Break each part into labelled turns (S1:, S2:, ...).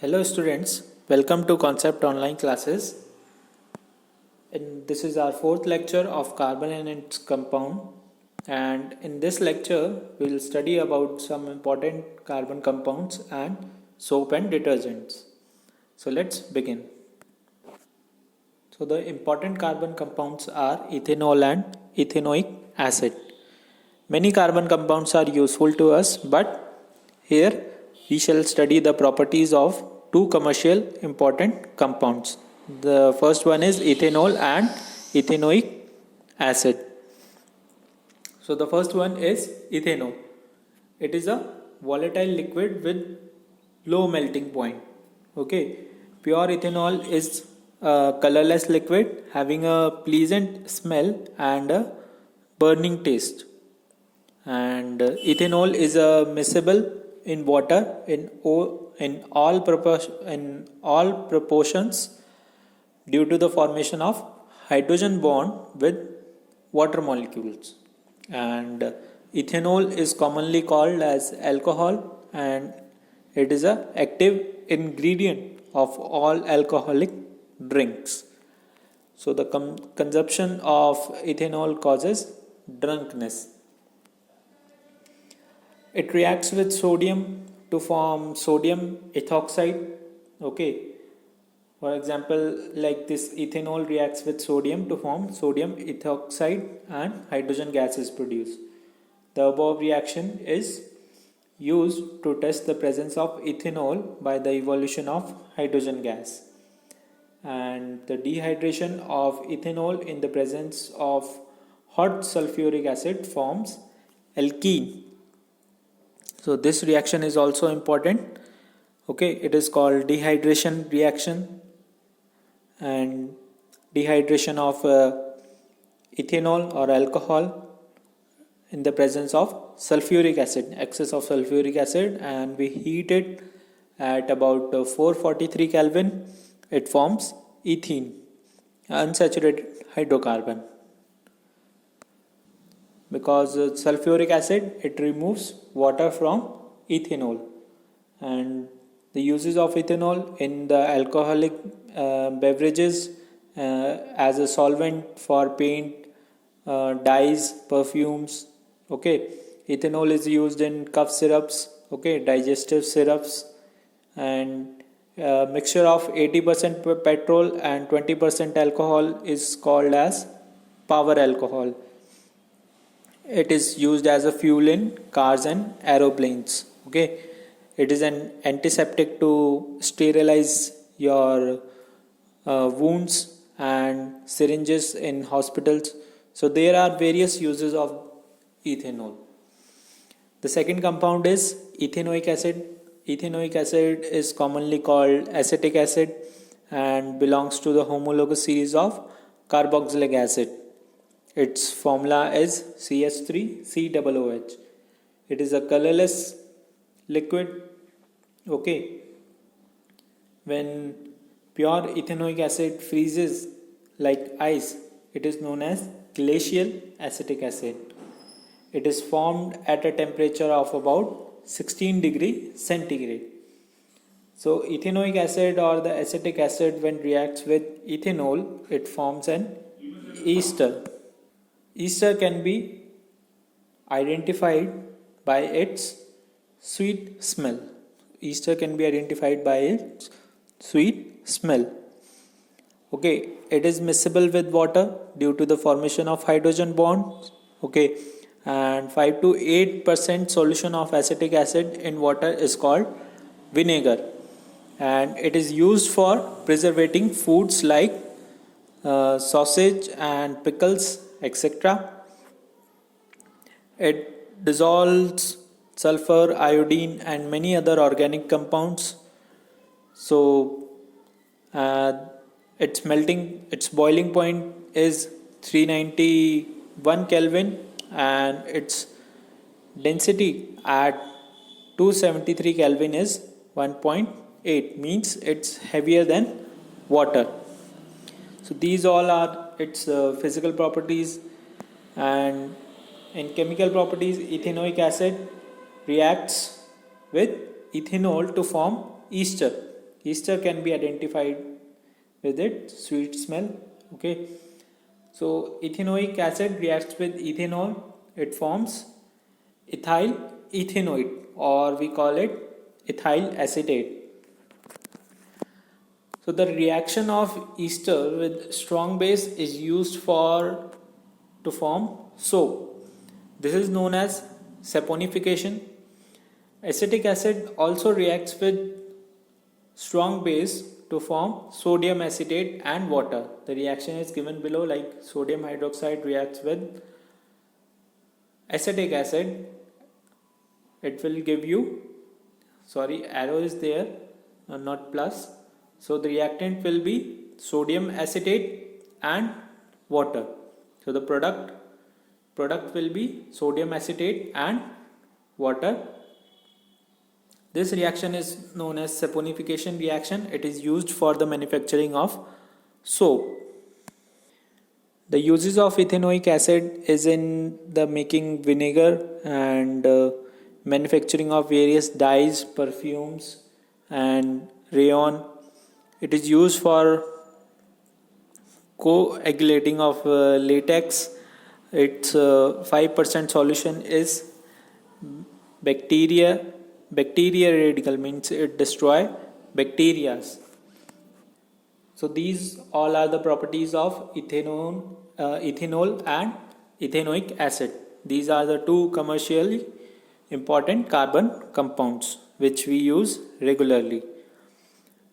S1: Hello students, welcome to Concept Online Classes. And this is our fourth lecture of carbon and its compound. And in this lecture, we will study about some important carbon compounds and soap and detergents. So let's begin. So the important carbon compounds are ethanol and ethanoic acid. Many carbon compounds are useful to us, but here we shall study the properties of two commercial important compounds. The first one is ethanol and ethanoic acid. So the first one is ethanol. It is a volatile liquid with low melting point. Okay, pure ethanol is a colorless liquid having a pleasant smell and a burning taste. And ethanol is miscible in water in all proportions due to the formation of hydrogen bond with water molecules. And ethanol is commonly called as alcohol, and it is an active ingredient of all alcoholic drinks. So the consumption of ethanol causes drunkenness. It reacts with sodium to form sodium ethoxide. Okay, for example, like this ethanol reacts with sodium to form sodium ethoxide and hydrogen gas is produced. The above reaction is used to test the presence of ethanol by the evolution of hydrogen gas. And the dehydration of ethanol in the presence of hot sulfuric acid forms alkene. So this reaction is also important. Okay, it is called dehydration reaction, and dehydration of ethanol or alcohol in the presence of sulfuric acid, excess of sulfuric acid, and we heat it at about 443 Kelvin. It forms ethene, unsaturated hydrocarbon. Because sulfuric acid, it removes water from ethanol, and the uses of ethanol in the alcoholic beverages as a solvent for paint, dyes, perfumes. Okay, ethanol is used in cough syrups, okay, digestive syrups, and mixture of 80% petrol and 20% alcohol is called as power alcohol. It is used as a fuel in cars and aeroplanes. Okay, it is an antiseptic to sterilize your wounds and syringes in hospitals. So there are various uses of ethanol. The second compound is ethanoic acid. Ethanoic acid is commonly called acetic acid and belongs to the homologous series of carboxylic acid. Its formula is CH3COOH. It is a colorless liquid. Okay, when pure ethanoic acid freezes like ice, it is known as glacial acetic acid. It is formed at a temperature of about 16 degrees centigrade. So ethanoic acid or the acetic acid, when reacts with ethanol, it forms an ester. Ester can be identified by its sweet smell. Ester can be identified by its sweet smell. Okay, it is miscible with water due to the formation of hydrogen bonds. Okay, and 5 to 8% solution of acetic acid in water is called vinegar, and it is used for preserving foods like sausage and pickles, etc. It dissolves sulfur, iodine, and many other organic compounds. So its boiling point is 391 Kelvin, and its density at 273 Kelvin is 1.8, means it's heavier than water. So these all are its physical properties. And in chemical properties, ethanoic acid reacts with ethanol to form ester. ester can be identified with its sweet smell. Okay, so ethanoic acid reacts with ethanol. It forms ethyl ethanoate, or we call it ethyl acetate. So the reaction of ester with strong base is used for to form soap. This is known as saponification. Acetic acid also reacts with strong base to form sodium acetate and water. The reaction is given below, like sodium hydroxide reacts with acetic acid. It will give you, sorry, arrow is there, not plus. So the reactant will be sodium acetate and water. So the product will be sodium acetate and water. This reaction is known as saponification reaction. It is used for the manufacturing of soap. The uses of ethanoic acid is in the making vinegar and manufacturing of various dyes, perfumes and rayon. It is used for coagulating of latex. Its 5% solution is bacteria radical, means it destroy bacteria. So these all are the properties of ethanol and ethanoic acid. These are the two commercially important carbon compounds which we use regularly.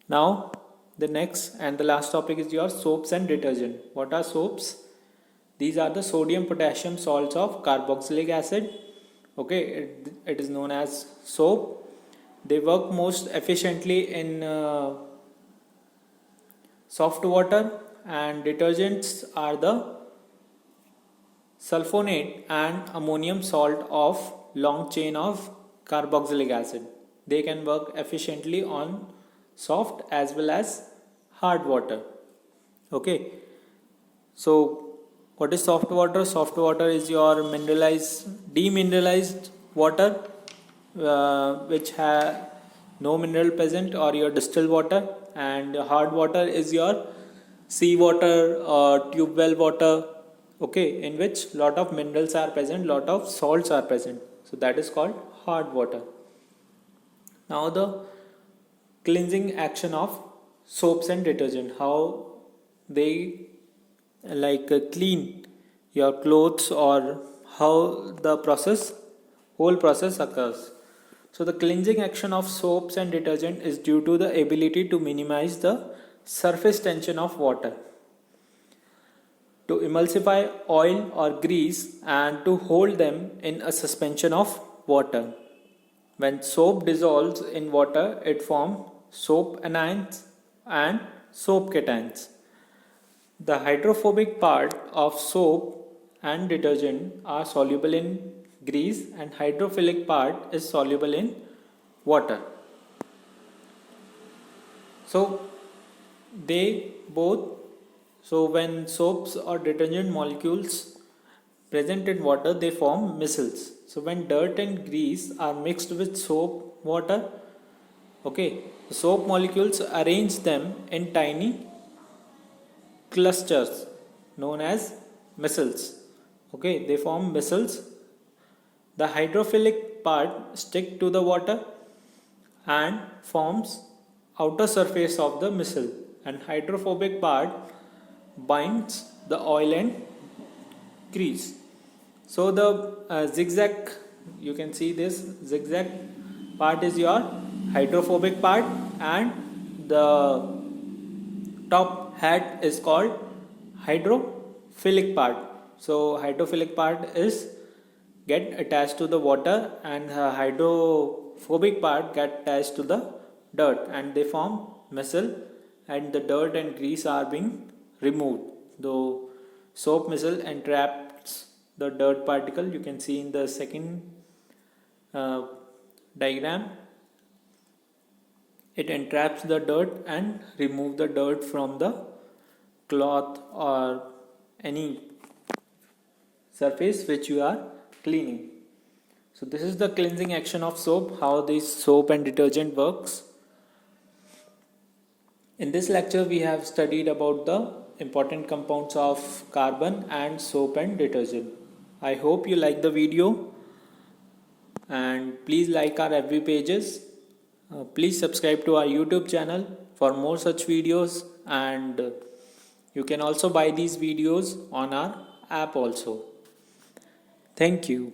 S1: Now the next and the last topic is your soaps and detergent. What are soaps? These are the sodium potassium salts of carboxylic acid. Okay, it is known as soap. They work most efficiently in soft water, and detergents are the sulfonate and ammonium salt of long chain of carboxylic acid. They can work efficiently on soft as well as hard water. Okay, so what is soft water? Soft water is your demineralized water which have no mineral present, or your distilled water. And hard water is your sea water or tube well water, okay, in which lot of minerals are present, lot of salts are present. So that is called hard water. Now the cleansing action of soaps and detergent, how they clean your clothes, or how the whole process occurs. So the cleansing action of soaps and detergent is due to the ability to minimize the surface tension of water, to emulsify oil or grease, and to hold them in a suspension of water. When soap dissolves in water, it forms soap anions and soap cations. The hydrophobic part of soap and detergent are soluble in grease, and hydrophilic part is soluble in water. So they both, so when soaps or detergent molecules present in water, they form micelles. So when dirt and grease are mixed with soap water, okay, the soap molecules arrange them in tiny clusters known as micelles. Okay, they form micelles. The hydrophilic part stick to the water and forms outer surface of the micelle, and hydrophobic part binds the oil and grease. So the zigzag, you can see this zigzag part is your hydrophobic part, and the top hat is called hydrophilic part. So hydrophilic part is get attached to the water, and the hydrophobic part get attached to the dirt, and they form micelle, and the dirt and grease are being removed. The soap micelle entraps the dirt particle. You can see in the second diagram, it entraps the dirt and remove the dirt from the cloth or any surface which you are cleaning. So this is the cleansing action of soap, how this soap and detergent works. In this lecture, we have studied about the important compounds of carbon and soap and detergent. I hope you like the video and please like our FB pages. Please subscribe to our YouTube channel for more such videos, and you can also buy these videos on our app also. Thank you.